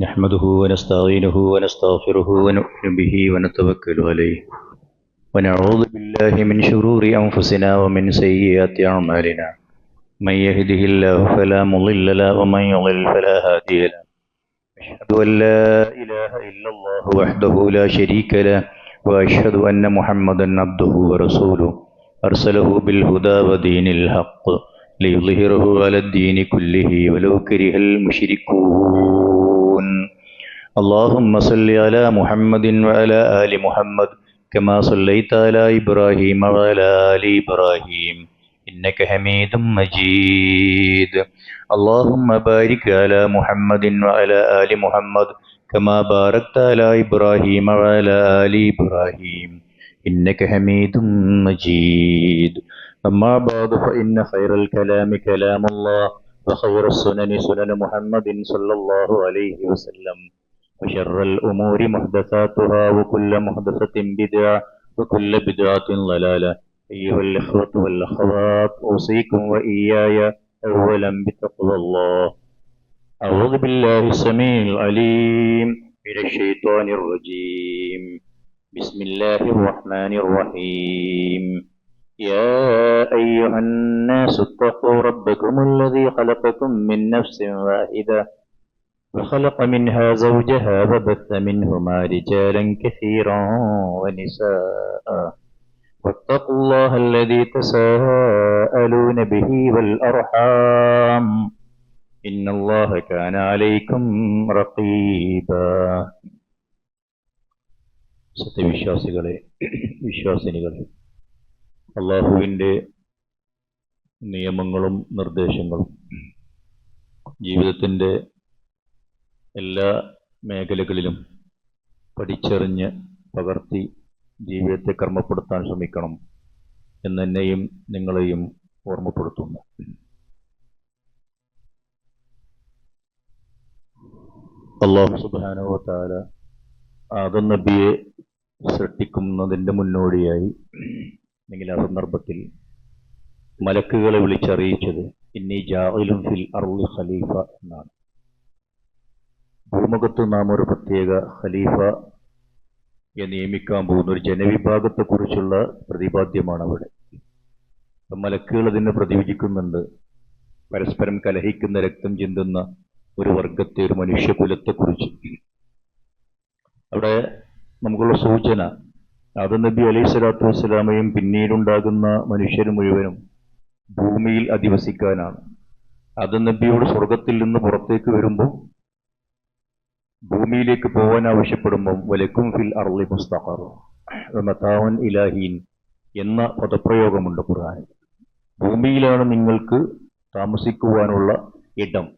نحمده ونستعينه ونستغفره ونؤمن به ونتوكل عليه ونعوذ بالله من شرور أنفسنا ومن سيئات أعمالنا من يهده الله فلا مضل له ومن يضلل فلا هادي له أشهد أن لا إله إلا الله وحده لا شريك له وأشهد أن محمدا عبده ورسوله أرسله بالهدى ودين الحق ليظهره على الدين كله ولو كره المشركون اللهم صل على محمد وعلى آل محمد كما صليت على إبراهيم وعلى آل إبراهيم إنك حميد مجيد اللهم بارك على محمد وعلى آل محمد كما باركت على إبراهيم وعلى آل إبراهيم إنك حميد مجيد أما بعد فإن خير الكلام كلام الله وخير السنن سنن محمد صلى الله عليه وسلم وشر الأمور محدثاتها وكل محدثة بدعة وكل بدعة ضلالة أيها الإخوة والأخوات أوصيكم وإياي أولا بتقوى الله أعوذ بالله السميع العليم من الشيطان الرجيم بسم الله الرحمن الرحيم يا أيها الناس اتقوا ربكم الذي خلقكم من نفس واحدة وخلق منها زوجها وبث منهما رجالا كثيرا ونساء واتقوا الله الذي تساءلون به والأرحام إن الله كان عليكم رقيبا സത്യവിശ്വാസികളെ വിശ്വാസിനികളെ അള്ളാഹുവിൻ്റെ നിയമങ്ങളും നിർദ്ദേശങ്ങളും ജീവിതത്തിൻ്റെ എല്ലാ മേഖലകളിലും പഠിച്ചറിഞ്ഞ് പകർത്തി ജീവിതത്തെ കർമ്മപ്പെടുത്താൻ ശ്രമിക്കണം എന്നെന്നെയും നിങ്ങളെയും ഓർമ്മപ്പെടുത്തുന്നു. അല്ലാഹു സുബ്ഹാനഹു വ തആല ആദം നബിയെ സൃഷ്ടിക്കുന്നതിൻ്റെ മുന്നോടിയായി അല്ലെങ്കിൽ ആ സന്ദർഭത്തിൽ മലക്കുകളെ വിളിച്ചറിയിച്ചത് ഇന്നി ജാഇലുൻ ഫിൽ അർളി ഖലീഫ എന്നാണ്. ഭൂമുഖത്ത് നാം ഒരു പ്രത്യേക ഖലീഫയെ നിയമിക്കാൻ പോകുന്ന ഒരു ജനവിഭാഗത്തെക്കുറിച്ചുള്ള പ്രതിപാദ്യമാണ് അവിടെ. മലക്കുകൾ അതിനെ പ്രതിവിധിക്കുന്നുണ്ട്. പരസ്പരം കലഹിക്കുന്ന രക്തം ചിന്തുന്ന ഒരു വർഗത്തെ, ഒരു മനുഷ്യകുലത്തെക്കുറിച്ച് അവിടെ നമുക്കുള്ള സൂചന ആദം നബി അലൈഹി സ്വലാത്തു വസ്സലാമയും പിന്നീടുണ്ടാകുന്ന മനുഷ്യർ മുഴുവനും ഭൂമിയിൽ അധിവസിക്കാനാണ്. ആദം നബിയോട് സ്വർഗത്തിൽ നിന്ന് പുറത്തേക്ക് വരുമ്പോൾ ഭൂമിയിലേക്ക് പോകാൻ ആവശ്യപ്പെടുമ്പം വലക്കും ഫിൽ അർളി മുസ്തഖർ മതാഉൻ ഇലാഹീൻ എന്ന പദപ്രയോഗമുണ്ട് ഖുർആനിൽ. ഭൂമിയിലാണ് നിങ്ങൾക്ക് താമസിക്കുവാനുള്ള ഇടം,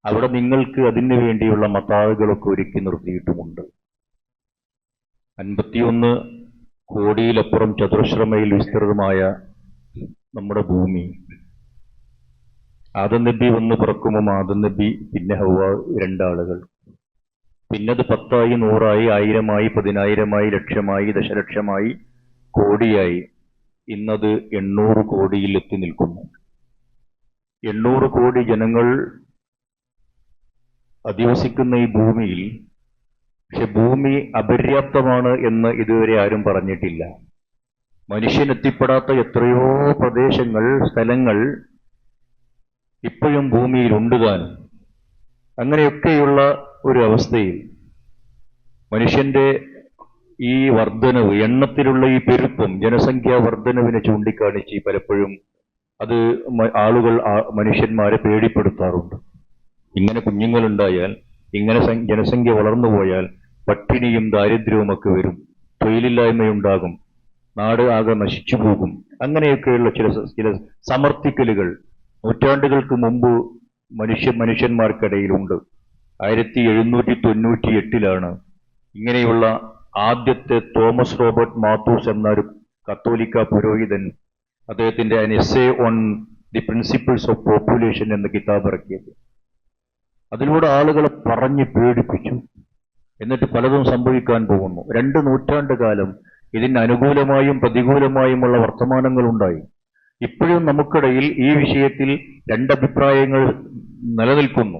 അവിടെ നിങ്ങൾക്ക് അതിനു വേണ്ടിയുള്ള മതാവുകളൊക്കെ ഒരുക്കി നിർത്തിയിട്ടുമുണ്ട്. 51 കോടിയിലപ്പുറം ചതുരശ്ര മൈൽ വിസ്തൃതമായ നമ്മുടെ ഭൂമി. ആദം നബി വന്ന് പിറക്കുമ്പോൾ ആദം നബി, പിന്നെ ഹവ്വ, രണ്ടാളുകൾ. പിന്നത് 10ആയി, 100ആയി, 1000മായി, 10000മായി, ലക്ഷമായി, ദശലക്ഷമായി, കോടിയായി. ഇന്നത് 800 കോടിയിൽ എത്തി നിൽക്കുന്നു. 800 കോടി ജനങ്ങൾ അധിവസിക്കുന്ന ഈ ഭൂമിയിൽ, പക്ഷെ ഭൂമി അപര്യാപ്തമാണ് എന്ന് ഇതുവരെ ആരും പറഞ്ഞിട്ടില്ല. മനുഷ്യൻ എത്തിപ്പെടാത്ത എത്രയോ പ്രദേശങ്ങൾ, സ്ഥലങ്ങൾ ഇപ്പോഴും ഭൂമിയിൽ താനും. അങ്ങനെയൊക്കെയുള്ള ഒരു അവസ്ഥയിൽ മനുഷ്യന്റെ ഈ വർധനവ്, എണ്ണത്തിലുള്ള ഈ പെരുപ്പം, ജനസംഖ്യാ വർധനവിനെ ചൂണ്ടിക്കാണിച്ച് പലപ്പോഴും അത് മനുഷ്യന്മാരെ പേടിപ്പെടുത്താറുണ്ട്. ഇങ്ങനെ കുഞ്ഞുങ്ങളുണ്ടായാൽ, ഇങ്ങനെ ജനസംഖ്യ വളർന്നു പോയാൽ പട്ടിണിയും ദാരിദ്ര്യവുമൊക്കെ വരും, തൊഴിലില്ലായ്മയുണ്ടാകും, നാട് ആകെ നശിച്ചു പോകും. അങ്ങനെയൊക്കെയുള്ള ചില സമർത്ഥിക്കലുകൾ നൂറ്റാണ്ടുകൾക്ക് മുമ്പ് മനുഷ്യന്മാർക്കിടയിലുണ്ട്. 1798 ഇങ്ങനെയുള്ള ആദ്യത്തെ തോമസ് റോബർട്ട് മാത്തൂസ് എന്ന ഒരു കത്തോലിക്ക പുരോഹിതൻ അദ്ദേഹത്തിന്റെ an essay on the principles of population എന്ന കിതാബ് ഇറക്കിയത്. അതിലൂടെ ആളുകളെ പറഞ്ഞ് പേടിപ്പിച്ചു. എന്നിട്ട് പലതും സംഭവിക്കാൻ പോകുന്നു. 2 നൂറ്റാണ്ട് കാലം ഇതിന് അനുകൂലമായും പ്രതികൂലമായുമുള്ള വർത്തമാനങ്ങളുണ്ടായി. ഇപ്പോഴും നമുക്കിടയിൽ ഈ വിഷയത്തിൽ 2 അഭിപ്രായങ്ങൾ നിലനിൽക്കുന്നു.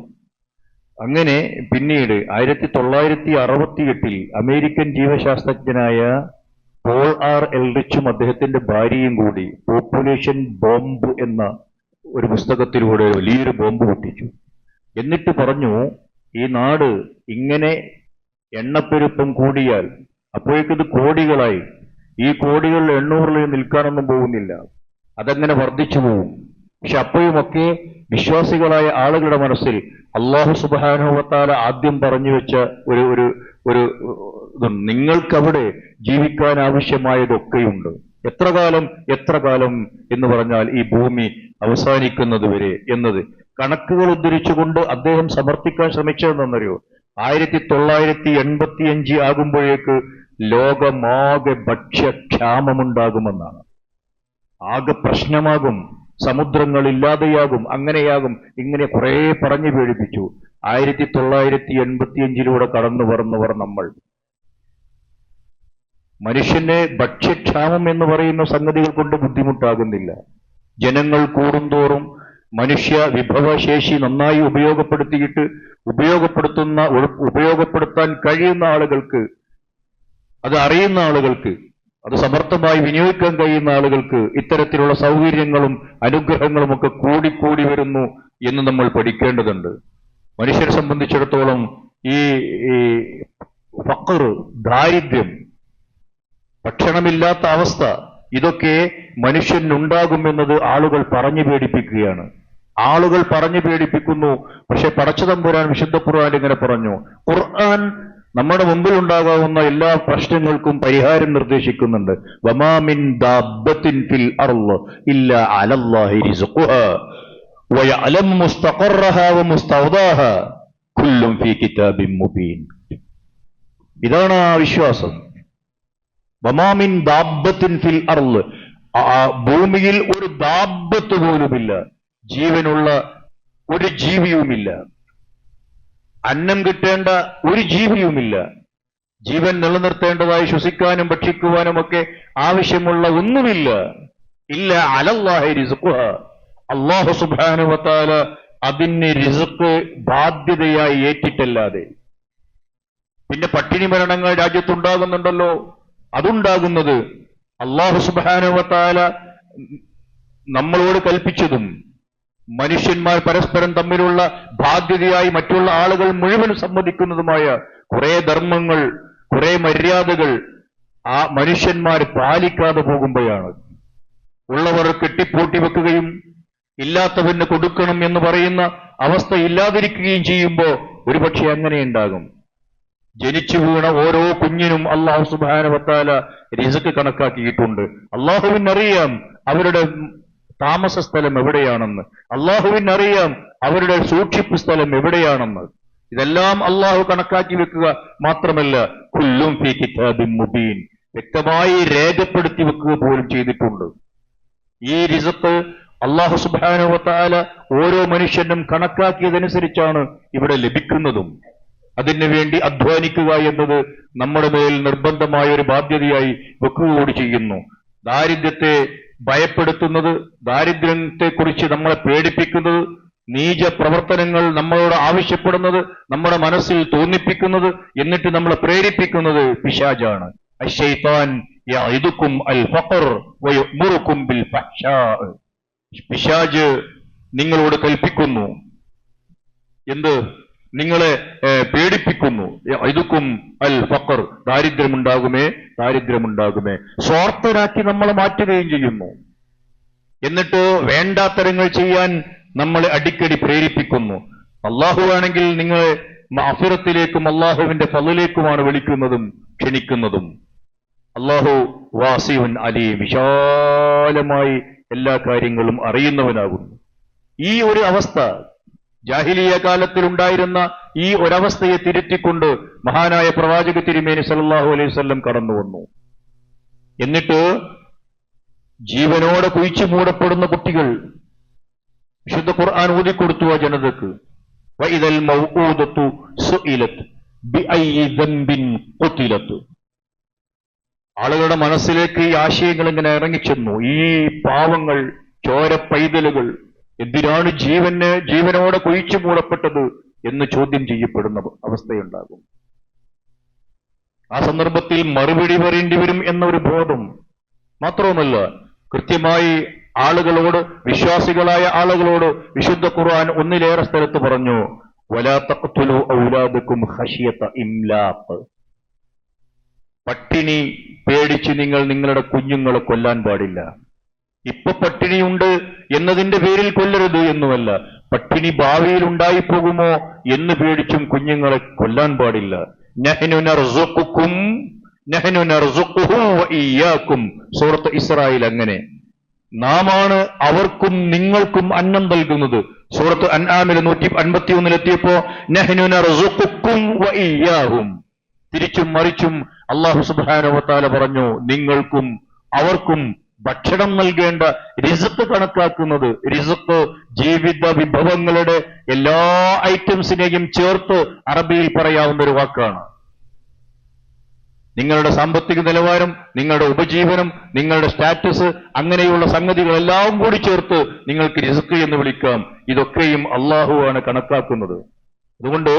അങ്ങനെ പിന്നീട് 1968 അമേരിക്കൻ ജീവശാസ്ത്രജ്ഞനായ പോൾ ആർ എൽറിച്ചും അദ്ദേഹത്തിന്റെ ഭാര്യയും കൂടി പോപ്പുലേഷൻ ബോംബ് എന്ന ഒരു പുസ്തകത്തിലൂടെ വലിയൊരു ബോംബ് പൊട്ടിച്ചു. എന്നിട്ട് പറഞ്ഞു, ഈ നാട് ഇങ്ങനെ എണ്ണപ്പെരുപ്പം കൂടിയാൽ അപ്പോഴേക്കിത് കോടികളായി, ഈ കോടികൾ 800 നിൽക്കാനൊന്നും പോകുന്നില്ല, അതങ്ങനെ വർദ്ധിച്ചു പോകും. പക്ഷെ അപ്പോഴുമൊക്കെ വിശ്വാസികളായ ആളുകളുടെ മനസ്സിൽ അല്ലാഹു സുബ്ഹാനഹു വ തആല ആദ്യം പറഞ്ഞു വെച്ച ഒരു ഒരു ഒരു നിങ്ങൾക്കവിടെ ജീവിക്കാൻ ആവശ്യമായതൊക്കെയുണ്ട്. എത്ര കാലം എന്ന് പറഞ്ഞാൽ ഈ ഭൂമി അവസാനിക്കുന്നത് വരെ എന്നത് കണക്കുകൾ ഉദ്ധരിച്ചുകൊണ്ട് അദ്ദേഹം സമർത്ഥിക്കാൻ ശ്രമിച്ചതെന്നറിയോ? 1985 ആകുമ്പോഴേക്ക് ലോകമാകെ ഭക്ഷ്യക്ഷാമമുണ്ടാകുമെന്നാണ്. ആകെ പ്രശ്നമാകും, സമുദ്രങ്ങൾ ഇല്ലാതെയാകും, അങ്ങനെയാകും, ഇങ്ങനെ കുറെ പറഞ്ഞു പേടിപ്പിച്ചു. 1985 കടന്നു വരുന്നവർ നമ്മൾ. മനുഷ്യനെ ഭക്ഷ്യക്ഷാമം എന്ന് പറയുന്ന സംഗതികൾ കൊണ്ട് ബുദ്ധിമുട്ടാകുന്നില്ല. ജനങ്ങൾ കൂടുന്തോറും മനുഷ്യ വിഭവശേഷി നന്നായി ഉപയോഗപ്പെടുത്താൻ കഴിയുന്ന ആളുകൾക്ക്, അത് അറിയുന്ന ആളുകൾക്ക്, അത് സമർത്ഥമായി വിനിയോഗിക്കാൻ കഴിയുന്ന ആളുകൾക്ക് ഇത്തരത്തിലുള്ള സൗകര്യങ്ങളും അനുഗ്രഹങ്ങളും ഒക്കെ കൂടിക്കൂടി വരുന്നു എന്ന് നമ്മൾ പഠിക്കേണ്ടതുണ്ട്. മനുഷ്യരെ സംബന്ധിച്ചിടത്തോളം ഈ ഫഖർ, ദാരിദ്ര്യം, ഭക്ഷണമില്ലാത്ത അവസ്ഥ, ഇതൊക്കെ മനുഷ്യനുണ്ടാകുമെന്നത് ആളുകൾ പറഞ്ഞു പേടിപ്പിക്കുകയാണ്. ആളുകൾ പറഞ്ഞു പേടിപ്പിക്കുന്നു. പക്ഷെ പടച്ചതമ്പുരാൻ വിശുദ്ധ ഖുർആൻ ഇങ്ങനെ പറഞ്ഞു. ഖുർആൻ നമ്മുടെ മുമ്പിൽ ഉണ്ടാകാവുന്ന എല്ലാ പ്രശ്നങ്ങൾക്കും പരിഹാരം നിർദ്ദേശിക്കുന്നുണ്ട്. വമാ മിൻ ദാബത്തിൻ ഫിൽ അർള് ഇല്ലാ അലല്ലാഹി റിസ്ഖുഹാ വയഅലമു മുസ്തഖറഹാ വമുസ്തൗദാഹാ കുല്ലും ഫീ കിതാബിൻ മുബീൻ. ഇതാണ് ആ വിശ്വാസം. വമാ മിൻ ദാബത്തിൻ ഫിൽ അർള്, ഭൂമിയിൽ ഒരു ദാബത്ത് പോലുമില്ല, ജീവനുള്ള ഒരു ജീവിയുമില്ല, അന്നം കിട്ടേണ്ട ഒരു ജീവിയുമില്ല, ജീവൻ നിലനിർത്തേണ്ടതായി ശ്വസിക്കാനും ഭക്ഷിക്കുവാനും ഒക്കെ ആവശ്യമുള്ള ഒന്നുമില്ല. ഇല്ല അലല്ലാഹി റിസ്ഖുഹാ, അല്ലാഹു സുബ്ഹാനഹു വ തആല അതിന് റിസ്ഖ് ബാധ്യതയായി ഏറ്റിട്ടല്ലാതെ. പിന്നെ പട്ടിണി മരണങ്ങൾ രാജ്യത്തുണ്ടാകുന്നുണ്ടല്ലോ, അതുണ്ടാകുന്നത് അല്ലാഹു സുബ്ഹാനഹു വ തആല നമ്മളോട് കൽപ്പിച്ചതും മനുഷ്യന്മാർ പരസ്പരം തമ്മിലുള്ള ബാധ്യതയായി മറ്റുള്ള ആളുകൾ മുഴുവൻ സമ്മതിക്കുന്നതുമായ കുറെ ധർമ്മങ്ങൾ, കുറെ മര്യാദകൾ ആ മനുഷ്യന്മാർ പാലിക്കാതെ പോകുമ്പോഴാണ്. ഉള്ളവർ കെട്ടിപ്പൂട്ടി വെക്കുകയും ഇല്ലാത്തവന് കൊടുക്കണം എന്ന് പറയുന്ന അവസ്ഥ ഇല്ലാതിരിക്കുകയും ചെയ്യുമ്പോൾ ഒരുപക്ഷെ അങ്ങനെ ഉണ്ടാകും. ജനിച്ചു വീണ ഓരോ കുഞ്ഞിനും അല്ലാഹു സുബ്ഹാനഹു വ തആല റിസ്ക് കണക്കാക്കിയിട്ടുണ്ട്. അല്ലാഹുവിനറിയാം അവരുടെ താമസ സ്ഥലം എവിടെയാണെന്ന്, അല്ലാഹുവിനറിയാം അവരുടെ സൂക്ഷിപ്പ് സ്ഥലം എവിടെയാണെന്ന്. ഇതെല്ലാം അല്ലാഹു കണക്കാക്കി വെക്കുക മാത്രമല്ല, കുല്ലും ഫീ കിതാബിൻ മുബീൻ, വ്യക്തമായി രേഖപ്പെടുത്തി വെക്കുക പോലും ചെയ്തിട്ടുണ്ട്. ഈ റിസ്ക് അല്ലാഹു സുബ്ഹാനഹു വ തആല ഓരോ മനുഷ്യനും കണക്കാക്കിയതനുസരിച്ചാണ് ഇവിടെ ലഭിക്കുന്നതും. അതിനു വേണ്ടി അധ്വാനിക്കുക എന്നത് നമ്മുടെ മേൽ നിർബന്ധമായ ഒരു ബാധ്യതയായി വെക്കുക കൂടി ചെയ്യുന്നു. ദാരിദ്ര്യത്തെ ഭയപ്പെടുത്തുന്നത്, ദാരിദ്ര്യത്തെക്കുറിച്ച് നമ്മളെ പേടിപ്പിക്കുന്നത്, നീച പ്രവർത്തനങ്ങൾ നമ്മളോട് ആവശ്യപ്പെടുന്നത്, നമ്മുടെ മനസ്സിൽ തോന്നിപ്പിക്കുന്നത്, എന്നിട്ട് നമ്മളെ പ്രേരിപ്പിക്കുന്നത് പിശാചാണ്. അശ്ശൈത്താൻ യഇദുകും അൽ ഫഖർ വയഅ്മുറുകും ബിൽ ഫഹ്ശാ. പിശാച് നിങ്ങളോട് കൽപ്പിക്കുന്നു എന്ത്? നിങ്ങളെ പേടിപ്പിക്കുന്നു. യഇദുകും അൽ ഫഖർ, ദാരിദ്ര്യമുണ്ടാകുമേ. സ്വാർത്ഥരാക്കി നമ്മളെ മാറ്റുകയും ചെയ്യുന്നു. എന്നിട്ട് വേണ്ടാത്തരങ്ങൾ ചെയ്യാൻ നമ്മളെ അടിക്കടി പ്രേരിപ്പിക്കുന്നു. അള്ളാഹുവാണെങ്കിൽ നിങ്ങളെ മഅഫിറത്തിലേക്കും അള്ളാഹുവിന്റെ ഫളിലേക്കുമാണ് വിളിക്കുന്നതും ക്ഷണിക്കുന്നതും. അള്ളാഹു വാസിഉൻ അലീം, വിശാലമായി എല്ലാ കാര്യങ്ങളും അറിയുന്നവനാകുന്നു. ഈ ഒരു അവസ്ഥ, ജാഹിലിയ കാലത്തിൽ ഉണ്ടായിരുന്ന ഈ ഒരവസ്ഥയെ തിരുത്തിക്കൊണ്ട് മഹാനായ പ്രവാചക തിരുമേനി സല്ലല്ലാഹു അലൈഹി വസല്ലം കടന്നു വന്നു. എന്നിട്ട് ജീവനോടെ കുഴിച്ചു മൂടപ്പെടുന്ന കുട്ടികൾ വിശുദ്ധ ഖുർആൻ ഓതിക്കൊടുത്തു ആ ജനതക്ക്. വഇദൽ മൗഊദത്തു സുഇലത് ബിഅയ്യി ദംബിൻ ഖുതിലത്. ആളുകളുടെ മനസ്സിലേക്ക് ഈ ആശയങ്ങൾ ഇങ്ങനെ ഇറങ്ങിച്ചെന്നു. ഈ പാവങ്ങൾ, ചോര പൈതലുകൾ എന്തിനാണ് ജീവനോടെ കുഴിച്ചു മൂടപ്പെട്ടത് എന്ന് ചോദ്യം ചെയ്യപ്പെടുന്ന അവസ്ഥയുണ്ടാകും. ആ സന്ദർഭത്തിൽ മറുപടി പറയേണ്ടി വരും എന്നൊരു ബോധം മാത്രവുമല്ല, കൃത്യമായി ആളുകളോട്, വിശ്വാസികളായ ആളുകളോട് വിശുദ്ധ ഖുർആൻ ഒന്നിലേറെ സ്ഥലത്ത് പറഞ്ഞു, വലാ തഖ്തുലു ഔലാദകും ഖശിയത ഇംലാഖ്. പട്ടിണി പേടിച്ച് നിങ്ങൾ നിങ്ങളുടെ കുഞ്ഞുങ്ങളെ കൊല്ലാൻ പാടില്ല. ഇപ്പൊ പട്ടിണിയുണ്ട് എന്നതിന്റെ പേരിൽ കൊല്ലരുത് എന്നുമല്ല, പട്ടിണി ഭാവിയിൽ ഉണ്ടായിപ്പോകുമോ എന്ന് പേടിച്ചും കുഞ്ഞുങ്ങളെ കൊല്ലാൻ പാടില്ല. നഹ്നു നർസുഖുക്കും നഹ്നു നർസുഖുഹു വഇയ്യാകും. സൂറത്ത് ഇസ്രായിൽ അങ്ങനെ, നാമാണ് അവർക്കും നിങ്ങൾക്കും അന്നം നൽകുന്നത്. സൂറത്ത് അൻആമിൽ 151 നഹ്നു നർസുഖുക്കും വഇയ്യാഹും. തിരിച്ചും മറിച്ചും അല്ലാഹു സുബ്ഹാനഹു വ തആല പറഞ്ഞു, നിങ്ങൾക്കും അവർക്കും ഭക്ഷണം നൽകേണ്ട റിസ്ക് കണക്കാക്കുന്നത്. റിസ്ക് ജീവിത വിഭവങ്ങളുടെ എല്ലാ ഐറ്റംസിനെയും ചേർത്ത് അറബിയിൽ പറയാവുന്ന ഒരു വാക്കാണ്. നിങ്ങളുടെ സാമ്പത്തിക നിലവാരം, നിങ്ങളുടെ ഉപജീവനം, നിങ്ങളുടെ സ്റ്റാറ്റസ്, അങ്ങനെയുള്ള സംഗതികളെല്ലാം കൂടി ചേർത്ത് നിങ്ങൾക്ക് റിസ്ക് എന്ന് വിളിക്കാം. ഇതൊക്കെയും അള്ളാഹുവാണ് കണക്കാക്കുന്നത്. അതുകൊണ്ട്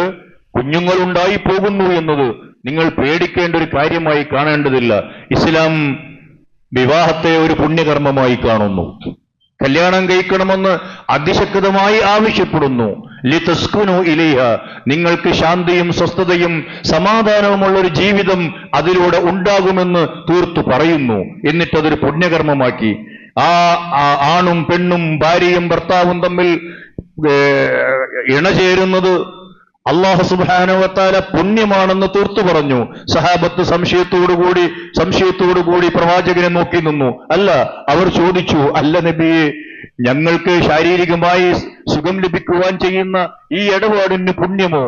കുഞ്ഞുങ്ങളുണ്ടായി പോകുന്നു എന്നത് നിങ്ങൾ പേടിക്കേണ്ട ഒരു കാര്യമായി കാണേണ്ടതില്ല. ഇസ്ലാം വിവാഹത്തെ ഒരു പുണ്യകർമ്മമായി കാണുന്നു. കല്യാണം കഴിക്കണമെന്ന് അതിശക്തമായി ആവശ്യപ്പെടുന്നു. ലിതസ്കുനു ഇലൈഹ, നിങ്ങൾക്ക് ശാന്തിയും സ്വസ്ഥതയും സമാധാനവുമുള്ള ഒരു ജീവിതം അതിലൂടെ ഉണ്ടാകുമെന്ന് തീർത്തു പറയുന്നു. എന്നിട്ടതൊരു പുണ്യകർമ്മമാക്കി. ആ ആണും പെണ്ണും ഭാര്യയും ഭർത്താവും തമ്മിൽ ഇണചേരുന്നത് അല്ലാഹു സുബ്ഹാനഹു വ തആല പുണ്യമാണെന്ന് തീർത്തു പറഞ്ഞു. സഹാബത്ത് സംശയത്തോടുകൂടി പ്രവാചകനെ നോക്കി നിന്നു. അല്ല, അവർ ചോദിച്ചു, അല്ല നബിയെ, ഞങ്ങൾക്ക് ശാരീരികമായി സുഖം ലഭിക്കുവാൻ ചെയ്യുന്ന ഈ ഇടപാടിന് പുണ്യമോ?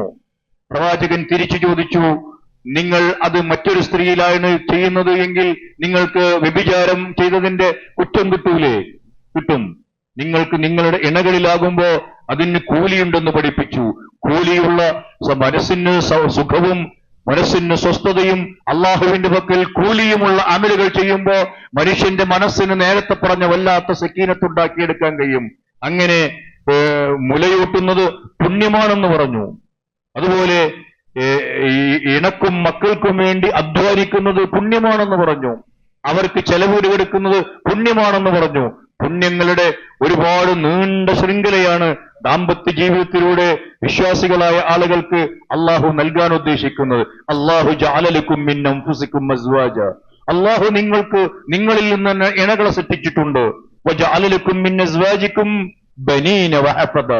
പ്രവാചകൻ തിരിച്ചു ചോദിച്ചു, നിങ്ങൾ അത് മറ്റൊരു സ്ത്രീയിലാണ് ചെയ്യുന്നത് എങ്കിൽ നിങ്ങൾക്ക് വ്യഭിചാരം ചെയ്തതിന്റെ കുറ്റം കിട്ടൂലേ? കിട്ടും. നിങ്ങൾക്ക് നിങ്ങളുടെ ഇണകളിലാകുമ്പോ അതിന് കൂലിയുണ്ടെന്ന് പഠിപ്പിച്ചു. കൂലിയുള്ള മനസ്സിന് സുഖവും മനസ്സിന് സ്വസ്ഥതയും അള്ളാഹുവിന്റെ പക്കൽ കൂലിയുമുള്ള അമലുകൾ ചെയ്യുമ്പോ മനുഷ്യന്റെ മനസ്സിന് നേരത്തെ പറഞ്ഞ വല്ലാത്ത സക്കീനത്തുണ്ടാക്കിയെടുക്കാൻ കഴിയും. അങ്ങനെ മുലയൂട്ടുന്നത് പുണ്യമാണെന്ന് പറഞ്ഞു. അതുപോലെ ഇണക്കും മക്കൾക്കും വേണ്ടി അധ്വാനിക്കുന്നത് പുണ്യമാണെന്ന് പറഞ്ഞു. അവർക്ക് ചെലവ് കൊടുക്കുന്നത് പുണ്യമാണെന്ന് പറഞ്ഞു. പുണ്യങ്ങളുടെ ഒരുപാട് നീണ്ട ശൃംഖലയാണ് ദാമ്പത്യ ജീവിതത്തിലൂടെ വിശ്വാസികളായ ആളുകൾക്ക് അള്ളാഹു നൽകാൻ ഉദ്ദേശിക്കുന്നത്. അള്ളാഹു ജഅല ലക്കും മിൻ അൻഫുസികും അസ്വാജ, അള്ളാഹു നിങ്ങളിൽ നിന്ന് ഇണകളെ സൃഷ്ടിച്ചിട്ടുണ്ട്. വജഅല ലക്കും മിൻ അസ്വാജികും ബനീന വഹഫദ,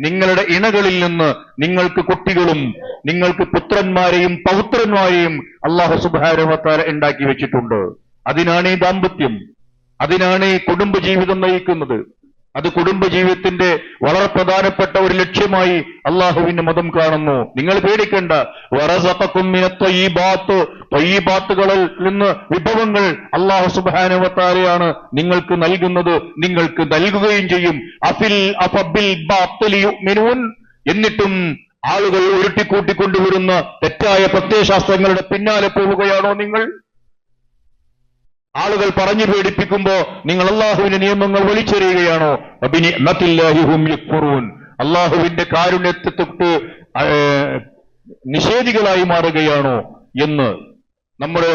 നിങ്ങളുടെ ഇണകളിൽ നിന്ന് നിങ്ങൾക്ക് കുട്ടികളും നിങ്ങൾക്ക് പുത്രന്മാരെയും പൗത്രന്മാരെയും അള്ളാഹു സുബ്ഹാനഹു വ തആല ഉണ്ടാക്കി വെച്ചിട്ടുണ്ട്. അതിനാണ് ഈ ദാമ്പത്യം, അതിനാണ് ഈ കുടുംബജീവിതം നയിക്കുന്നത്. അത് കുടുംബജീവിതത്തിന്റെ വളരെ പ്രധാനപ്പെട്ട ഒരു ലക്ഷ്യമായി അള്ളാഹുവിന്റെ മതം കാണുന്നു. നിങ്ങൾ പേടിക്കേണ്ട. വറസഖക്കും മിനത് ത്വയ്യിബാത്ത്, ത്വയ്യിബാത്തുകളിൽ നിന്ന് വിഭവങ്ങൾ അള്ളാഹു സുബ്ഹാനഹു വ തആലയാണ് നിങ്ങൾക്ക് നൽകുന്നത്, നിങ്ങൾക്ക് നൽകുകയും ചെയ്യും. അഫബിൽ ബാത്തിലി യുഅ്മിനൂൻ, എന്നിട്ടും ആളുകൾ ഉരുട്ടിക്കൂട്ടിക്കൊണ്ടുവരുന്ന തെറ്റായ പ്രത്യയശാസ്ത്രങ്ങളുടെ പിന്നാലെ പോവുകയാണോ നിങ്ങൾ? ആളുകൾ പറഞ്ഞു പേടിപ്പിക്കുമ്പോ നിങ്ങൾ അള്ളാഹുവിന്റെ നിയമങ്ങൾ വലിച്ചെറിയുകയാണോ? ബിനിഅ്മത്തില്ലാഹി ഹും യക്ഫുറൂൻ, അള്ളാഹുവിന്റെ കാരുണ്യത്തെ തൊട്ട് നിഷേധികളായി മാറുകയാണോ എന്ന് നമ്മുടെ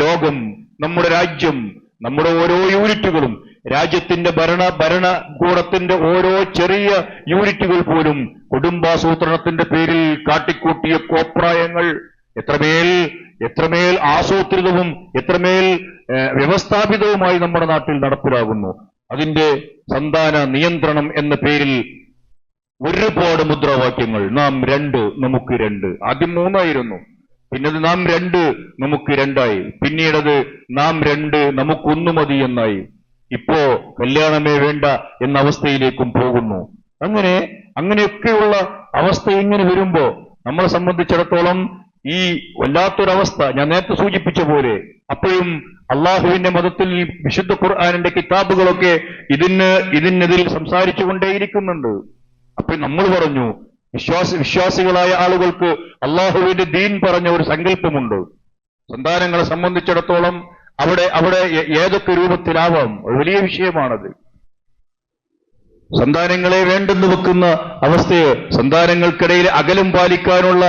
ലോകം, നമ്മുടെ രാജ്യം, നമ്മുടെ ഓരോ യൂണിറ്റുകളും, രാജ്യത്തിന്റെ ഭരണകൂടത്തിന്റെ ഓരോ ചെറിയ യൂണിറ്റുകൾ പോലും കുടുംബാസൂത്രണത്തിന്റെ പേരിൽ കാട്ടിക്കൂട്ടിയ കോപ്രായങ്ങൾ എത്രമേൽ ആസൂത്രിതവും എത്രമേൽ വ്യവസ്ഥാപിതവുമായി നമ്മുടെ നാട്ടിൽ നടപ്പിലാകുന്നു. അതിന്റെ സന്താന നിയന്ത്രണം എന്ന പേരിൽ ഒരുപാട് മുദ്രാവാക്യങ്ങൾ. നാം 2, നമുക്ക് 2. ആദ്യം 3 ആയിരുന്നു, പിന്നത് നാം 2, നമുക്ക് 2 പിന്നീടത് നാം 2, നമുക്ക് 1 മതി എന്നായി. ഇപ്പോ കല്യാണമേ വേണ്ട എന്ന അവസ്ഥയിലേക്കും പോകുന്നു. അങ്ങനെയൊക്കെയുള്ള അവസ്ഥ ഇങ്ങനെ വരുമ്പോ നമ്മളെ സംബന്ധിച്ചിടത്തോളം ഈ വല്ലാത്തൊരവസ്ഥ ഞാൻ നേരത്തെ സൂചിപ്പിച്ച പോലെ, അപ്പോഴും അള്ളാഹുവിന്റെ മതത്തിൽ വിശുദ്ധ ഖുർആനിന്റെ കിതാബുകളൊക്കെ ഇതിനെതിൽ സംസാരിച്ചു കൊണ്ടേയിരിക്കുന്നുണ്ട്. അപ്പൊ നമ്മൾ പറഞ്ഞു, വിശ്വാസികളായ ആളുകൾക്ക് അള്ളാഹുവിന്റെ ദീൻ പറഞ്ഞ ഒരു സങ്കല്പമുണ്ട്. സന്താനങ്ങളെ സംബന്ധിച്ചിടത്തോളം അവിടെ ഏതൊക്കെ രൂപത്തിലാവാം, വലിയ വിഷയമാണത്. സന്താനങ്ങളെ വേണ്ടെന്ന് വെക്കുന്ന അവസ്ഥയോ, സന്താനങ്ങൾക്കിടയിൽ അകലം പാലിക്കാനുള്ള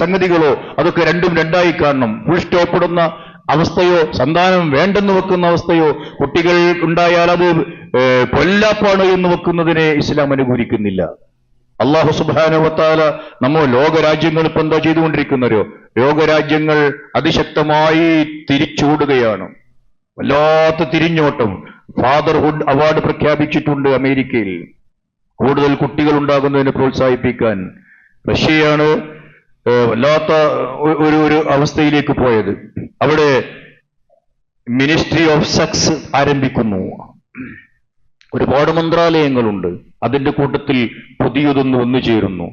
സംഗതികളോ, അതൊക്കെ രണ്ടും രണ്ടായി കാണണം. ഫുൾ സ്റ്റോപ്പ് ഇടുന്ന അവസ്ഥയോ, സന്താനം വേണ്ടെന്ന് വെക്കുന്ന അവസ്ഥയോ, കുട്ടികൾ ഉണ്ടായാൽ അത് പൊല്ലാപ്പാണ് എന്ന് വെക്കുന്നതിനെ ഇസ്ലാം അനുകൂലിക്കുന്നില്ല. അല്ലാഹു സുബ്ഹാനഹു വ തആല നമ്മോ ലോകരാജ്യങ്ങൾ ഇപ്പൊ എന്താ ചെയ്തുകൊണ്ടിരിക്കുന്നവരോ, ലോകരാജ്യങ്ങൾ അതിശക്തമായി തിരിച്ചോടുകയാണ്. വല്ലാത്ത തിരിഞ്ഞോട്ടം. ഫാദർഹുഡ് അവാർഡ് പ്രഖ്യാപിച്ചിട്ടുണ്ട് അമേരിക്കയിൽ, കൂടുതൽ കുട്ടികൾ ഉണ്ടാകുന്നതിനെ പ്രോത്സാഹിപ്പിക്കാൻ. റഷ്യയാണ് വല്ലാത്ത ഒരു അവസ്ഥയിലേക്ക് പോയത്. അവിടെ മിനിസ്ട്രി ഓഫ് സെക്സ് ആരംഭിക്കുന്നു. ഒരുപാട് മന്ത്രാലയങ്ങളുണ്ട്. അതിന്റെ കൂട്ടത്തിൽ പുതിയതൊന്ന് വന്നു ചേരുന്നു.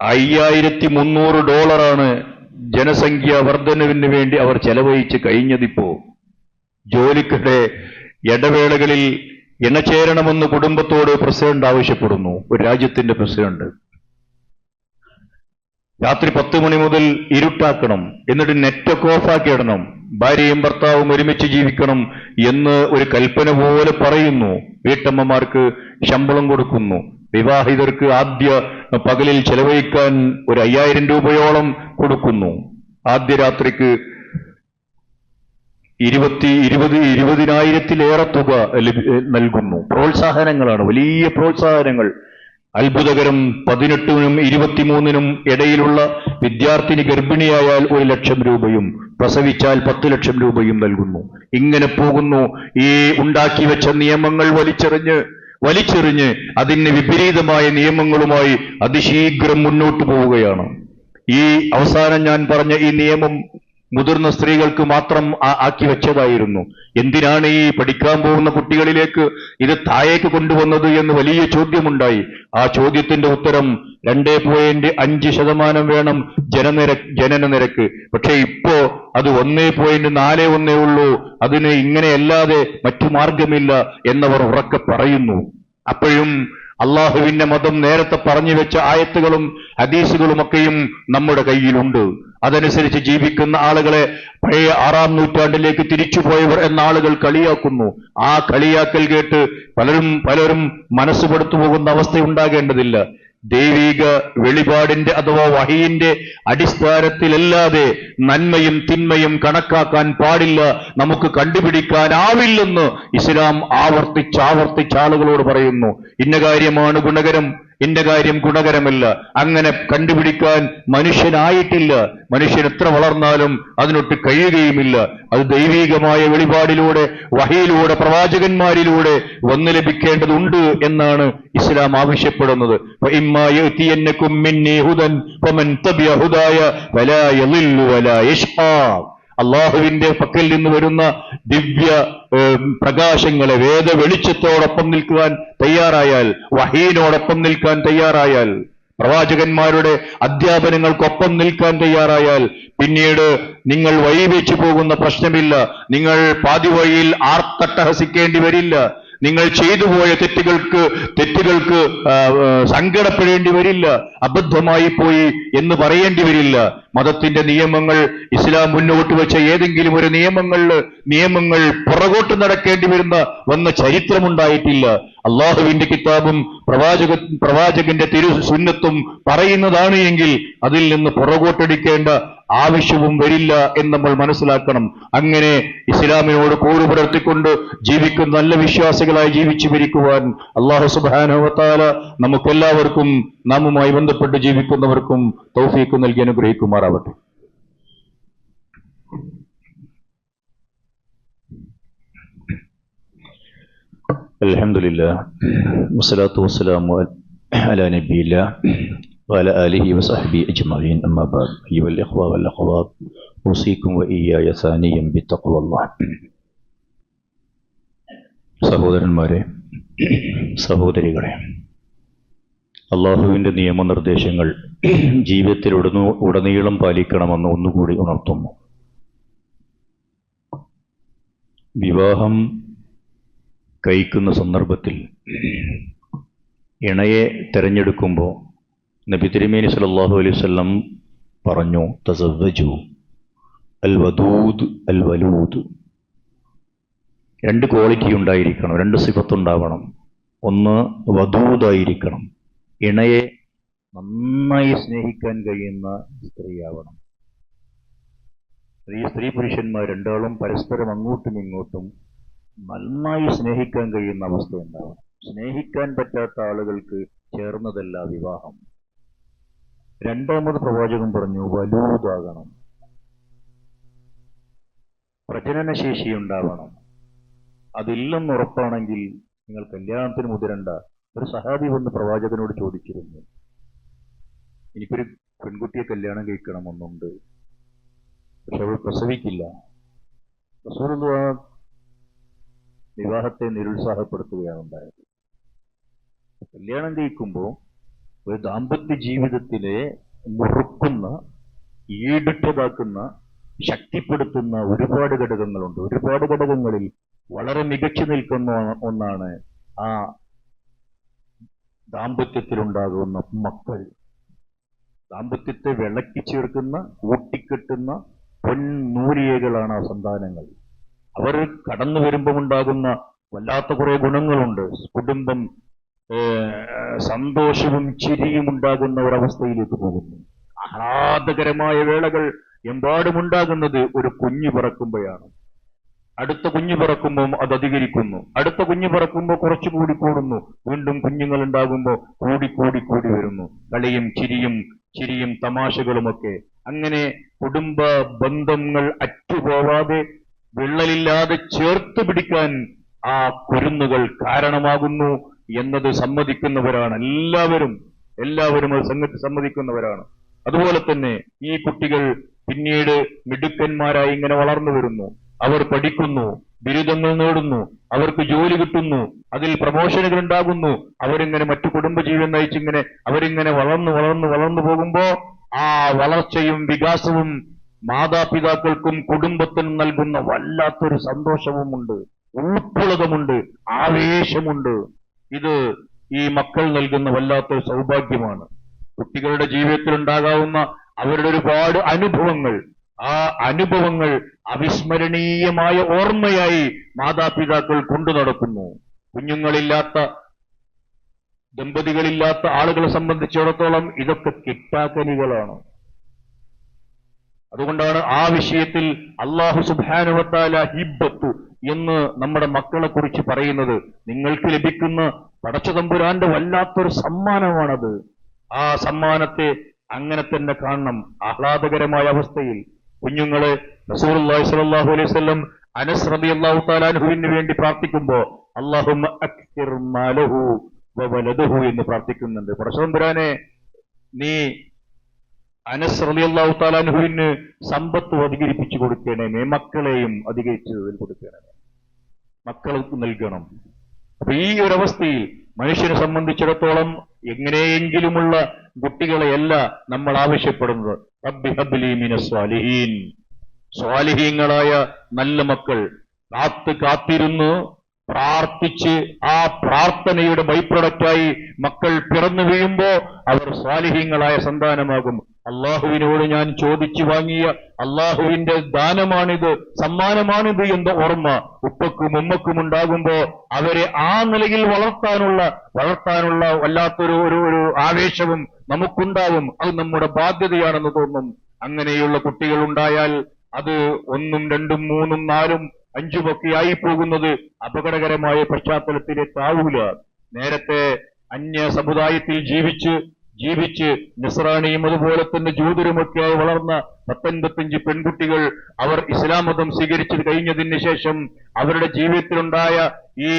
$5300 ജനസംഖ്യ വർധനവിന് വേണ്ടി അവർ ചെലവഴിച്ച് കഴിഞ്ഞതിപ്പോ. ജോലിക്കിടെ ഇടവേളകളിൽ ഇണചേരണമെന്ന് കുടുംബത്തോട് പ്രസിഡന്റ് ആവശ്യപ്പെടുന്നു. ഒരു രാജ്യത്തിന്റെ പ്രസിഡന്റ് രാത്രി 10 മണി മുതൽ ഇരുട്ടാക്കണം, എന്നിട്ട് നെറ്റൊക്കെ ഓഫാക്കി ഇടണം, ഭാര്യയും ഭർത്താവും ഒരുമിച്ച് ജീവിക്കണം എന്ന് ഒരു കൽപ്പന പോലെ പറയുന്നു. വീട്ടമ്മമാർക്ക് ശമ്പളം കൊടുക്കുന്നു. വിവാഹിതർക്ക് ആദ്യ പകലിൽ ചെലവഴിക്കാൻ ഒരു 5000 രൂപയോളം കൊടുക്കുന്നു. ആദ്യ രാത്രിക്ക് 20,000-ലേറെ തുക നൽകുന്നു. പ്രോത്സാഹനങ്ങളാണ്, വലിയ പ്രോത്സാഹനങ്ങൾ. അത്ഭുതകരം. 18-നും 23-നും ഇടയിലുള്ള വിദ്യാർത്ഥിനി ഗർഭിണിയായാൽ 1,00,000 രൂപയും പ്രസവിച്ചാൽ 10 ലക്ഷം രൂപയും നൽകുന്നു. ഇങ്ങനെ പോകുന്നു. ഈ ഉണ്ടാക്കി വെച്ച നിയമങ്ങൾ വലിച്ചെറിഞ്ഞ് അതിന് വിപരീതമായ നിയമങ്ങളുമായി അതിശീഘ്രം മുന്നോട്ട് പോവുകയാണ്. ഈ അവസാനം ഞാൻ പറഞ്ഞ ഈ നിയമം മുതിർന്ന സ്ത്രീകൾക്ക് മാത്രം ആക്കി വെച്ചതായിരുന്നു. എന്തിനാണ് ഈ പഠിക്കാൻ പോകുന്ന കുട്ടികളിലേക്ക് ഇത് താഴേക്ക് കൊണ്ടുവന്നത് എന്ന് വലിയ ചോദ്യമുണ്ടായി. ആ ചോദ്യത്തിന്റെ ഉത്തരം 2.5% വേണം ജനന നിരക്ക്. പക്ഷെ ഇപ്പോ അത് 1.41 ഉള്ളൂ. അതിന് ഇങ്ങനെയല്ലാതെ മറ്റു മാർഗമില്ല എന്നവർ ഉറക്കെ പറയുന്നു. അപ്പോഴും അള്ളാഹുവിന്റെ മതം നേരത്തെ പറഞ്ഞു വെച്ച ആയത്തുകളും ഹദീസുകളുമൊക്കെയും നമ്മുടെ കയ്യിലുണ്ട്. അതനുസരിച്ച് ജീവിക്കുന്ന ആളുകളെ പഴയ 6-ാം നൂറ്റാണ്ടിലേക്ക് തിരിച്ചുപോയവർ എന്ന ആളുകൾ കളിയാക്കുന്നു. ആ കളിയാക്കൽ കേട്ട് പലരും മനസ്സുപെടുത്തു പോകുന്ന അവസ്ഥ ഉണ്ടാകേണ്ടതില്ല. ദൈവിക വെളിപാടിന്റെ അഥവാ വഹിയിന്റെ അടിസ്ഥാനത്തിലല്ലാതെ നന്മയും തിന്മയും കണക്കാക്കാൻ പാടില്ല, നമുക്ക് കണ്ടുപിടിക്കാനാവില്ലെന്ന് ഇസ്ലാം ആവർത്തിച്ച് ആളുകളോട് പറയുന്നു. ഇന്ന കാര്യമാണ് ഗുണകരം, ഇന്ന കാര്യം ഗുണകരമല്ല. അങ്ങനെ കണ്ടുപിടിക്കാൻ മനുഷ്യനായിട്ടില്ല. മനുഷ്യൻ എത്ര വളർന്നാലും അതിനൊട്ട് കഴിയുകയുമില്ല. അത് ദൈവികമായ വെളിപാടിലൂടെ, വഹിയിലൂടെ, പ്രവാചകന്മാരിലൂടെ വന്നു ലഭിക്കേണ്ടതുണ്ട് എന്നാണ് ഇസ്ലാം ആവശ്യപ്പെടുന്നത്. അള്ളാഹുവിന്റെ പക്കൽ നിന്ന് വരുന്ന ദിവ്യ പ്രകാശങ്ങളെ, വേദ വെളിച്ചത്തോടൊപ്പം നിൽക്കാൻ തയ്യാറായാൽ, വഹീനോടൊപ്പം നിൽക്കാൻ തയ്യാറായാൽ, പ്രവാചകന്മാരുടെ അധ്യാപനങ്ങൾക്കൊപ്പം നിൽക്കാൻ തയ്യാറായാൽ പിന്നീട് നിങ്ങൾ വഴിവെച്ചു പോകുന്ന പ്രശ്നമില്ല. നിങ്ങൾ പാതിവഴിയിൽ ആർത്തട്ടഹസിക്കേണ്ടി വരില്ല. നിങ്ങൾ ചെയ്തുപോയ തെറ്റുകൾക്ക് സങ്കടപ്പെടേണ്ടി വരില്ല. അബദ്ധമായി പോയി എന്ന് പറയേണ്ടി വരില്ല. മതത്തിന്റെ നിയമങ്ങൾ, ഇസ്ലാം മുന്നോട്ട് വെച്ച ഏതെങ്കിലും ഒരു നിയമങ്ങൾ പുറകോട്ട് നടക്കേണ്ടി വന്ന ചരിത്രമുണ്ടായിട്ടില്ല. അള്ളാഹുവിന്റെ കിതാബും പ്രവാചകന്റെ സുന്നത്തും പറയുന്നതാണ് എങ്കിൽ അതിൽ നിന്ന് പുറകോട്ടടിക്കേണ്ട ആവശ്യവും വരില്ല എന്ന് നമ്മൾ മനസ്സിലാക്കണം. അങ്ങനെ ഇസ്ലാമിനോട് കൂറ് പുലർത്തിക്കൊണ്ട് ജീവിക്കുന്ന നല്ല വിശ്വാസികളായി ജീവിച്ചു മരിക്കുവാൻ അല്ലാഹു സുബ്ഹാനഹു വ തആല നമുക്കെല്ലാവർക്കും, നാമുമായി ബന്ധപ്പെട്ട് ജീവിക്കുന്നവർക്കും തൗഫീഖ് നൽകി അനുഗ്രഹിക്കുമാറാവട്ടെ. അൽഹംദുലില്ലാഹ് വസ്സലാത്തു വസ്സലാമു അലാ നബിയില്ലാഹ് وعلى آله وصحبه أجمعين أما بعد أيها الإخوة والأخوات أوصيكم وإياي ثانيا بتقوى الله. സഹോദരന്മാരെ, സഹോദരികളെ, അള്ളാഹുവിൻ്റെ നിയമനിർദ്ദേശങ്ങൾ ജീവിതത്തിൽ ഉടനീളം പാലിക്കണമെന്ന് ഒന്നുകൂടി ഉണർത്തുന്നു. വിവാഹം കഴിക്കുന്ന സന്ദർഭത്തിൽ ഇണയെ തിരഞ്ഞെടുക്കുമ്പോൾ നബി തിരുമേനി സല്ലല്ലാഹു അലൈഹി വസല്ലം പറഞ്ഞു, തസവ്വജു അൽ വദൂദ് അൽ വലൂദ്. 2 ക്വാളിറ്റി ഉണ്ടായിരിക്കണം, 2 സിഫത്ത് ഉണ്ടാവണം. ഒന്ന് വധൂതായിരിക്കണം. ഇണയെ നന്നായി സ്നേഹിക്കാൻ കഴിയുന്ന സ്ത്രീയാവണം. സ്ത്രീ പുരുഷന്മാർ രണ്ടാളും പരസ്പരം അങ്ങോട്ടും ഇങ്ങോട്ടും നന്നായി സ്നേഹിക്കാൻ കഴിയുന്ന അവസ്ഥ ഉണ്ടാവണം. സ്നേഹിക്കാൻ പറ്റാത്ത ആളുകൾക്ക് ചേർന്നതല്ല വിവാഹം. രണ്ടാമത് പ്രവാചകൻ പറഞ്ഞു വലൂതാകണം, പ്രജനനശേഷി ഉണ്ടാവണം. അതില്ലെന്ന് ഉറപ്പാണെങ്കിൽ നിങ്ങൾ കല്യാണത്തിന് മുതിരണ്ട. ഒരു സഹാബി വന്ന് പ്രവാചകനോട് ചോദിച്ചിരുന്നു, എനിക്കൊരു പെൺകുട്ടിയെ കല്യാണം കഴിക്കണമെന്നുണ്ട്, പക്ഷെ അവൾ പ്രസവിക്കില്ല. റസൂലുള്ളാഹി വിവാഹത്തെ നിരുത്സാഹപ്പെടുത്തുകയാണ് ഉണ്ടായത്. കല്യാണം കഴിക്കുമ്പോൾ ഒരു ദാമ്പത്യ ജീവിതത്തിലെ മുറുക്കുന്ന, ഈടുറ്റതാക്കുന്ന, ശക്തിപ്പെടുത്തുന്ന ഒരുപാട് ഘടകങ്ങളുണ്ട്. ഒരുപാട് ഘടകങ്ങളിൽ വളരെ മികച്ചു നിൽക്കുന്ന ഒന്നാണ് ആ ദാമ്പത്യത്തിലുണ്ടാകുന്ന മക്കൾ. ദാമ്പത്യത്തെ വിളക്കി ചേർക്കുന്ന, കൂട്ടിക്കെട്ടുന്ന പൊന്നൂലിയകളാണ് ആ സന്താനങ്ങൾ. അവർ കടന്നു വരുമ്പോൾ ഉണ്ടാകുന്ന വല്ലാത്ത കുറെ ഗുണങ്ങളുണ്ട്. കുടുംബം സന്തോഷവും ചിരിയും ഉണ്ടാകുന്ന ഒരവസ്ഥയിലേക്ക് പോകുന്നു. ആഹ്ലാദകരമായ വേളകൾ എമ്പാടുമുണ്ടാകുന്നത് ഒരു കുഞ്ഞു പിറക്കുമ്പോഴാണ്. അടുത്ത കുഞ്ഞു പിറക്കുമ്പോൾ അത് അധികരിക്കുന്നു. അടുത്ത കുഞ്ഞു പിറക്കുമ്പോൾ കുറച്ചുകൂടി കൂടുന്നു. വീണ്ടും കുഞ്ഞുങ്ങൾ ഉണ്ടാകുമ്പോൾ കൂടി വരുന്നു. കളിയും ചിരിയും തമാശകളുമൊക്കെ. അങ്ങനെ കുടുംബ ബന്ധങ്ങൾ അറ്റുപോവാതെ വിള്ളലില്ലാതെ ചേർത്ത് പിടിക്കാൻ ആ കുരുന്നുകൾ കാരണമാകുന്നു എന്നത് സമ്മതിക്കുന്നവരാണ് എല്ലാവരും അത് സമ്മതിക്കുന്നവരാണ്. അതുപോലെ തന്നെ ഈ കുട്ടികൾ പിന്നീട് മിടുക്കന്മാരായി ഇങ്ങനെ വളർന്നു വരുന്നു. അവർ പഠിക്കുന്നു, ബിരുദങ്ങൾ നേടുന്നു, അവർക്ക് ജോലി കിട്ടുന്നു, അതിൽ പ്രമോഷനുകൾ ഉണ്ടാകുന്നു. അവരിങ്ങനെ മറ്റു കുടുംബജീവൻ നയിച്ചിങ്ങനെ അവരിങ്ങനെ വളർന്നു പോകുമ്പോ ആ വളർച്ചയും വികാസവും മാതാപിതാക്കൾക്കും കുടുംബത്തിനും നൽകുന്ന വല്ലാത്തൊരു സന്തോഷവുമുണ്ട്, ഉൾപ്പുളകമുണ്ട്, ആവേശമുണ്ട്. ഇത് ഈ മക്കൾ നൽകുന്ന വല്ലാത്തൊരു സൗഭാഗ്യമാണ്. കുട്ടികളുടെ ജീവിതത്തിൽ ഉണ്ടാകാവുന്ന അവരുടെ ഒരുപാട് അനുഭവങ്ങൾ, ആ അനുഭവങ്ങൾ അവിസ്മരണീയമായ ഓർമ്മയായി മാതാപിതാക്കൾ കൊണ്ടു നടക്കുന്നു. കുഞ്ഞുങ്ങളില്ലാത്ത ദമ്പതികളില്ലാത്ത ആളുകളെ സംബന്ധിച്ചിടത്തോളം ഇതൊക്കെ കിട്ടാക്കനികളാണ്. അതുകൊണ്ടാണ് ആ വിഷയത്തിൽ അല്ലാഹു സുബ്ഹാനഹു വ തആല ഹിബ്ബത്തു എന്ന് നമ്മുടെ മക്കളെ കുറിച്ച് പറയുന്നത്. നിങ്ങൾക്ക് ലഭിക്കുന്ന പടച്ചതമ്പുരാന്റെ വല്ലാത്തൊരു സമ്മാനമാണത്. ആ സമ്മാനത്തെ അങ്ങനെ തന്നെ കാണണം. ആഹ്ലാദകരമായ അവസ്ഥയിൽ കുഞ്ഞുങ്ങളെ റസൂലുള്ളാഹി സ്വല്ലല്ലാഹു അലൈഹി വസല്ലം അനസ് റളിയല്ലാഹു തആല അൻഹുവിന് വേണ്ടി പ്രാർത്ഥിക്കുമ്പോൾ അല്ലാഹുമ്മ അക്സിർ മാലഹു വ വലദഹു എന്ന് പ്രാർത്ഥിക്കുന്നുണ്ട്. പടച്ചതമ്പുരാനെ, നീ അനസ് റളിയല്ലാഹു തആല അൻഹുവിന് സമ്പത്ത് അധികരിപ്പിച്ചു കൊടുക്കണമേ, മക്കളെയും അധികരിച്ചു കൊടുക്കണമേ, മക്കൾക്ക് നൽകണം. അപ്പൊ ഈ ഒരവസ്ഥയിൽ മനുഷ്യനെ സംബന്ധിച്ചിടത്തോളം എങ്ങനെയെങ്കിലുമുള്ള കുട്ടികളെയല്ല നമ്മൾ ആവശ്യപ്പെടുന്നത്. റബ്ബി ഹബ്ലി മിനസ് സ്വാലിഹീൻ, സ്വാലിഹീങ്ങളായ നല്ല മക്കൾ. കാത്തിരുന്ന് പ്രാർത്ഥിച്ച് ആ പ്രാർത്ഥനയുടെ ബൈ പ്രൊഡക്റ്റായി മക്കൾ പിറന്നു വീഴുമ്പോ അവർ സ്വാലിഹീങ്ങളായ സന്താനമാകും. അള്ളാഹുവിനോട് ഞാൻ ചോദിച്ചു വാങ്ങിയ അള്ളാഹുവിന്റെ ദാനമാണിത്, സമ്മാനമാണിത് എന്ന ഓർമ്മ ഉപ്പക്കും ഉമ്മക്കും ഉണ്ടാകുമ്പോ അവരെ ആ നിലയിൽ വളർത്താനുള്ള വല്ലാത്തൊരു ആവേശവും നമുക്കുണ്ടാവും. അത് നമ്മുടെ ബാധ്യതയാണെന്ന് തോന്നും. അങ്ങനെയുള്ള കുട്ടികൾ ഉണ്ടായാൽ അത് 1, 2, 3, 4, 5 ആയി പോകുന്നത് അപകടകരമായ പശ്ചാത്തലത്തിലേക്കാവൂല. നേരത്തെ അന്യ സമുദായത്തിൽ ജീവിച്ച് നിസ്രാണിയും അതുപോലെ തന്നെ ജൂതരുമൊക്കെയായി വളർന്ന 55 പെൺകുട്ടികൾ അവർ ഇസ്ലാം മതം സ്വീകരിച്ചു കഴിഞ്ഞതിന് ശേഷം അവരുടെ ജീവിതത്തിലുണ്ടായ ഈ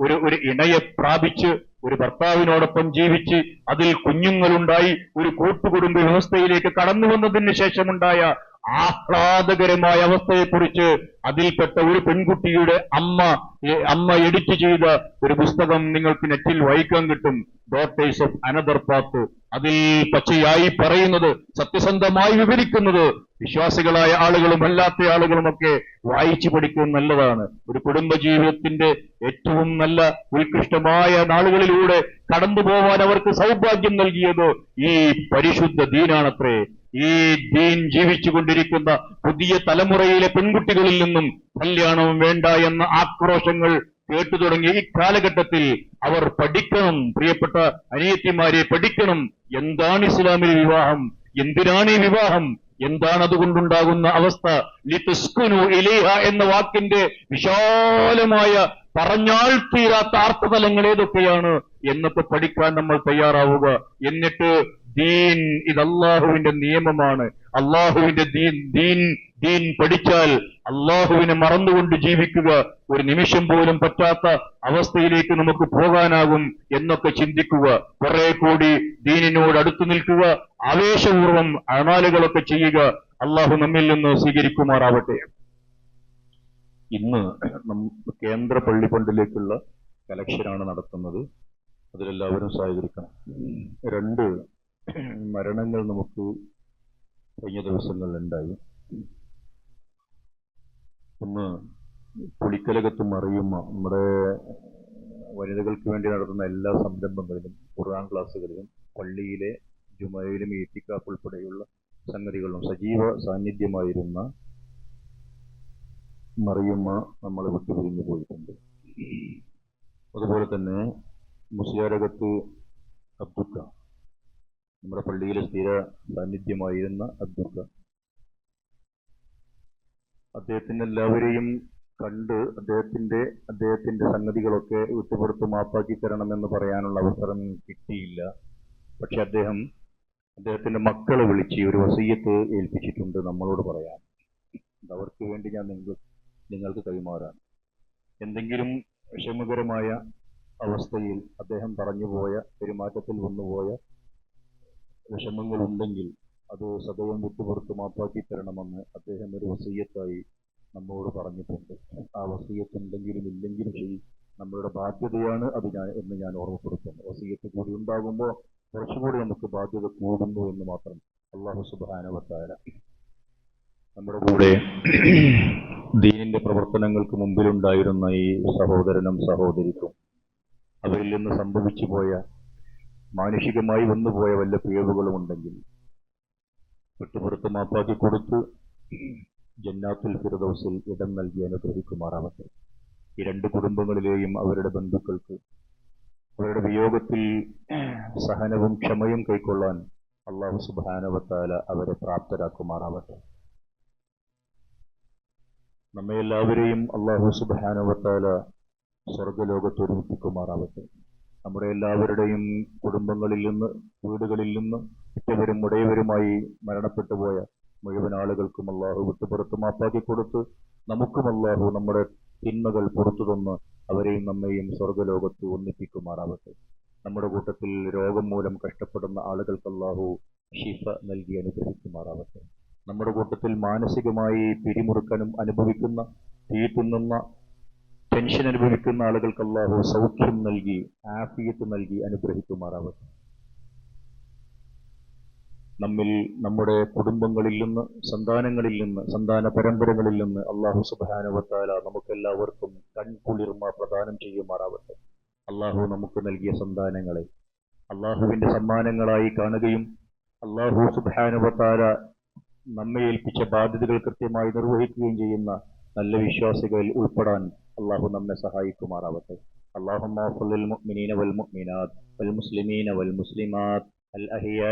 ഒരു ഇണയെ പ്രാപിച്ച് ഒരു ഭർത്താവിനോടൊപ്പം ജീവിച്ച് അതിൽ കുഞ്ഞുങ്ങളുണ്ടായി ഒരു കൂട്ടുകുടുംബ വ്യവസ്ഥയിലേക്ക് കടന്നു വന്നതിന് ശേഷമുണ്ടായ ആഹ്ലാദകരമായ അവസ്ഥയെക്കുറിച്ച് അതിൽപ്പെട്ട ഒരു പെൺകുട്ടിയുടെ അമ്മ എഡിറ്റ് ചെയ്ത ഒരു പുസ്തകം നിങ്ങൾക്ക് നെറ്റിൽ വായിക്കാൻ കിട്ടും. Daughters of another path. അതിൽ പച്ചയായി പറയുന്നത്, സത്യസന്ധമായി വിവരിക്കുന്നത് വിശ്വാസികളായ ആളുകളും അല്ലാത്ത ആളുകളുമൊക്കെ വായിച്ചു പഠിക്കുന്നത് നല്ലതാണ്. ഒരു കുടുംബജീവിതത്തിന്റെ ഏറ്റവും നല്ല ഉത്കൃഷ്ടമായ നാളുകളിലൂടെ കടന്നു പോവാൻ അവർക്ക് സൗഭാഗ്യം നൽകിയത് ഈ പരിശുദ്ധ ദീനാണത്രേ. ഈ ദീൻ ജീവിച്ചുകൊണ്ടിരിക്കുന്ന പുതിയ തലമുറയിലെ പെൺകുട്ടികളിൽ നിന്നും കല്യാണം വേണ്ട എന്ന ആക്രോശങ്ങൾ കേട്ടു തുടങ്ങിയ ഈ കാലഘട്ടത്തിൽ അവർ പഠിക്കണം. പ്രിയപ്പെട്ട അനിയത്തിമാരെ, പഠിക്കണം. എന്താണ് ഇസ്ലാമിലെ വിവാഹം? എന്തിനാണ് ഈ വിവാഹം? എന്താണ് അതുകൊണ്ടുണ്ടാകുന്ന അവസ്ഥ? ലിതസ്കുനു ഇലൈഹ എന്ന വാക്കിന്റെ വിശാലമായ പറഞ്ഞാൽ തീരാത്ത അർത്ഥതലങ്ങൾ ഏതൊക്കെയാണ് എന്നൊക്കെ പഠിക്കാൻ നമ്മൾ തയ്യാറാവുക. എന്നിട്ട് ദീൻ, ഇത് അള്ളാഹുവിന്റെ നിയമമാണ്. അള്ളാഹുവിന്റെ ദീൻ പഠിച്ചാൽ അള്ളാഹുവിനെ മറന്നുകൊണ്ട് ജീവിക്കുക ഒരു നിമിഷം പോലും പറ്റാത്ത അവസ്ഥയിലേക്ക് നമുക്ക് പോകാനാകും എന്നൊക്കെ ചിന്തിക്കുക. കുറെ കൂടി ദീനിനോട് അടുത്തു നിൽക്കുക, ആവേശപൂർവം അമാലുകളൊക്കെ ചെയ്യുക. അള്ളാഹു നമ്മിൽ നിന്ന് സ്വീകരിക്കുമാറാവട്ടെ. ഇന്ന് കേന്ദ്ര പള്ളി ഫണ്ടിലേക്കുള്ള കലക്ഷനാണ് നടത്തുന്നത്. അതിലെല്ലാവരും സഹകരിക്കണം. 2 മരണങ്ങൾ നമുക്ക് കഴിഞ്ഞ ദിവസങ്ങളിലുണ്ടായി. ഒന്ന് പുളിക്കലകത്ത് മറിയുമ്മ, നമ്മുടെ വനിതകൾക്ക് വേണ്ടി നടത്തുന്ന എല്ലാ സംരംഭങ്ങളിലും, ഖുർആൻ ക്ലാസ്സുകളിലും, പള്ളിയിലെ ജുമയിലും, ഈത്തിക്കാഫ് ഉൾപ്പെടെയുള്ള സംഗതികളിലും സജീവ സാന്നിധ്യമായിരുന്ന മറിയുമ്മ നമ്മളെ വിട്ടുപിരിഞ്ഞു പോയിട്ടുണ്ട്. അതുപോലെ തന്നെ മുസ്ലിയാരകത്ത് അബ്ദുക്ക, നമ്മുടെ പള്ളിയിലെ സ്ഥിര സാന്നിധ്യമായിരുന്ന അബ്ദുക്ക, അദ്ദേഹത്തിന് എല്ലാവരെയും കണ്ട് അദ്ദേഹത്തിന്റെ സംഗതികളൊക്കെ വിട്ടുപുറത്ത് മാപ്പാക്കി തരണമെന്ന് പറയാനുള്ള അവസരം കിട്ടിയില്ല. പക്ഷെ അദ്ദേഹത്തിന്റെ മക്കളെ വിളിച്ച് ഒരു വസിയ്യത്ത് ഏൽപ്പിച്ചിട്ടുണ്ട് നമ്മളോട് പറയാൻ. അവർക്ക് വേണ്ടി ഞാൻ നിങ്ങൾക്ക് കൈമാറാൻ. എന്തെങ്കിലും വിഷമകരമായ അവസ്ഥയിൽ അദ്ദേഹം പറഞ്ഞുപോയ, പെരുമാറ്റത്തിൽ വന്നുപോയ വിഷമങ്ങളുണ്ടെങ്കിൽ അത് സദയം വിട്ടുപുറത്ത് മാപ്പാക്കി തരണമെന്ന് അദ്ദേഹം ഒരു വസിയ്യത്തായി നമ്മോട് പറഞ്ഞിട്ടുണ്ട്. ആ വസിയ്യത്ത് ഉണ്ടെങ്കിലും ഇല്ലെങ്കിലും ശരി, നമ്മളുടെ ബാധ്യതയാണ് അത് എന്ന് ഞാൻ ഓർമ്മപ്പെടുത്തുന്നു. വസിയ്യത്ത് കൂടി ഉണ്ടാകുമ്പോൾ കുറച്ചുകൂടി നമുക്ക് ബാധ്യത കൂടുന്നു എന്ന് മാത്രം. അല്ലാഹു സുബ്ഹാനഹു വ തആല നമ്മുടെ കൂടെ ദീനിന്റെ പ്രവർത്തനങ്ങൾക്ക് മുമ്പിലുണ്ടായിരുന്ന ഈ സഹോദരനും സഹോദരിക്കും അവരിൽ നിന്ന് സംഭവിച്ചു പോയ, മാനുഷികമായി വന്നുപോയ വല്ല പിഴവുകളും ഉണ്ടെങ്കിൽ വിട്ടുപുറത്ത് മാപ്പാക്കി കൊടുത്ത് ജന്നാത്തുൽ ഫിർദൗസിൽ ഇടം നൽകി അനുഗ്രഹിക്കുമാറാവട്ടെ. ഈ 2 കുടുംബങ്ങളിലെയും അവരുടെ ബന്ധുക്കൾക്ക് അവരുടെ വിയോഗത്തിൽ സഹനവും ക്ഷമയും കൈക്കൊള്ളാൻ അല്ലാഹു സുബ്ഹാനഹു വ തആല അവരെ പ്രാപ്തരാക്കുമാറാവട്ടെ. നമ്മെ എല്ലാവരെയും അല്ലാഹു സുബ്ഹാനഹു വ തആല സ്വർഗ്ഗലോകത്ത് ഒരുമിപ്പിക്കുമാറാവട്ടെ. നമ്മുടെ എല്ലാവരുടെയും കുടുംബങ്ങളിൽ നിന്ന്, വീടുകളിൽ നിന്ന് ഉറ്റവരും ഉടയവരുമായി മരണപ്പെട്ടു പോയ മുഴുവൻ ആളുകൾക്കും അല്ലാഹു വിട്ടുപുറത്ത് മാപ്പാക്കി കൊടുത്ത് നമുക്കും അല്ലാഹു നമ്മുടെ തിന്മകൾ പുറത്തു തന്ന് അവരെയും നമ്മെയും സ്വർഗ്ഗലോകത്ത് ഒന്നിപ്പിക്കുമാറാവട്ടെ. നമ്മുടെ കൂട്ടത്തിൽ രോഗം മൂലം കഷ്ടപ്പെടുന്ന ആളുകൾക്ക് അല്ലാഹു ശിഫ നൽകി അനുഗ്രഹിക്കുമാറാവട്ടെ. നമ്മുടെ കൂട്ടത്തിൽ മാനസികമായി പിരിമുറുക്കാനും അനുഭവിക്കുന്ന, തീറ്റുന്ന, ടെൻഷൻ അനുഭവിക്കുന്ന ആളുകൾക്ക് അല്ലാഹു സൗഖ്യം നൽകി, ആഫിയത്ത് നൽകി അനുഗ്രഹിക്കുമാറാവട്ടെ. നമ്മിൽ, നമ്മുടെ കുടുംബങ്ങളിൽ നിന്ന്, സന്താനങ്ങളിൽ നിന്ന്, സന്താന പരമ്പരകളിൽ നിന്ന് അല്ലാഹു സുബ്ഹാനഹു വ തആല നമുക്കെല്ലാവർക്കും കൺകുളിർമ പ്രദാനം ചെയ്യുമാറാവട്ടെ. അല്ലാഹു നമുക്ക് നൽകിയ സന്താനങ്ങളെ അല്ലാഹുവിന്റെ സമ്മാനങ്ങളായി കാണുകയും അല്ലാഹു സുബ്ഹാനഹു വ തആല നമ്മെ ഏൽപ്പിച്ച ബാധ്യതകൾ കൃത്യമായി നിർവഹിക്കുകയും ചെയ്യുന്ന നല്ല വിശ്വാസികളിൽ ഉൾപ്പെടാൻ അല്ലാഹു നമ്മെ സഹായിക്കുമാറാവട്ടെ. അല്ലാഹുമ്മ ഖുൽ ലിൽ മുഅ്മിനീന വൽ മുഅ്മിനാത്ത് വൽ മുസ്ലിമീന വൽ മുസ്ലിമാത്ത് അൽ അഹിയാ